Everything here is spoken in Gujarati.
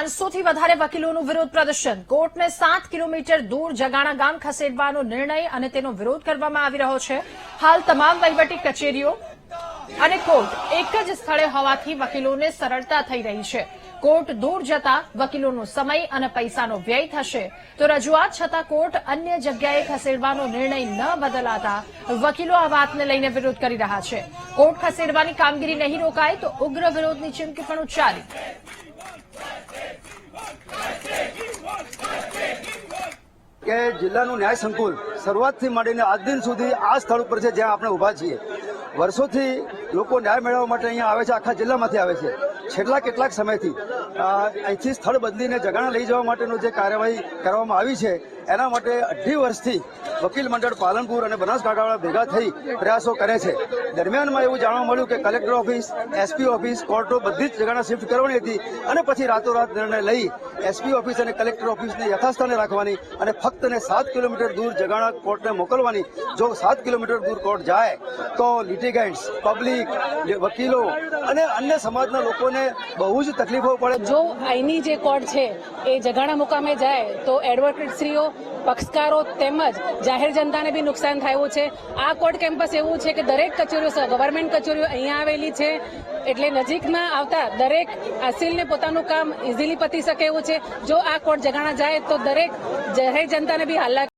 500 થી વધારે વકીલોનું વિરોધ પ્રદર્શન. કોર્ટને 7 કિલોમીટર દૂર જગાણા ગામ ખસેડવાનો નિર્ણય અને તેનો વિરોધ કરવામાં આવી રહ્યો છે. હાલ તમામ વહીવટી કચેરીઓ અને કોર્ટ એક જ સ્થળે હોવાથી વકીલોને સરળતા થઈ રહી છે. કોર્ટ દૂર જતા વકીલોનો સમય અને પૈસાનો વ્યય થશે, તો રજૂઆત છતાં કોર્ટ અન્ય જગ્યાએ ખસેડવાનો નિર્ણય ન બદલાતા વકીલો આ વાતને લઈને વિરોધ કરી રહ્યા છે. કોર્ટ ખસેડવાની કામગીરી નહીં રોકાય તો ઉગ્ર વિરોધની ચીમકી પણ ઉચ્ચારી. કે જિલ્લાનું ન્યાય સંકુલ શરૂઆતથી માંડીને આજ દિન સુધી આ સ્થળ ઉપર છે જ્યાં આપણે ઉભા છીએ. વર્ષોથી લોકો ન્યાય મેળવવા માટે અહીંયા આવે છે, આખા જિલ્લામાંથી આવે છે. છેલ્લા કેટલાક સમયથી અહીંથી સ્થળ બદલીને જગાણા લઈ જવા માટેનું જે કાર્યવાહી કરવામાં આવી છે એના માટે 2.5 વર્ષથી વકીલ મંડળ પાલનપુર અને બનાસકાંઠાવાળા ભેગા થઈ પ્રયાસો કરે છે. દરમિયાનમાં એવું જાણવા મળ્યું કે કલેક્ટર ઓફિસ, એસપી ઓફિસ, કોર્ટો બધી જ જગાણા શિફ્ટ કરવાની હતી અને પછી રાતોરાત નિર્ણય લઈ એસપી ઓફિસ અને કલેક્ટર ઓફિસને યથાસ્થાને રાખવાની અને ફક્ત 7 કિલોમીટર દૂર જગાણા કોર્ટને મોકલવાની. જો 7 કિલોમીટર દૂર કોર્ટ જાય તો લિટિગન્ટ્સ, પબ્લિક, વકીલો અને અન્ય સમાજના લોકોને બહુ જ તકલીફો પડે. જો અહીંની જે કોર્ટ છે એ જગાણા મુકામે જાય તો એડવોકેટશ્રીઓ, પક્ષકારો તેમજ જાહેર જનતાને બી નુકસાન થયું છે. આ કોર્ટ કેમ્પસ એવું છે કે દરેક કચેરીઓ, ગવર્મેન્ટ કચેરીઓ અહીંયા આવેલી છે, એટલે નજીકમાં આવતા દરેક અસીલને પોતાનું કામ ઇઝીલી પતી શકે એવું છે. જો આ કોર્ટ જગાણા જાય તો દરેક જાહેર જનતાને બી હાલાકી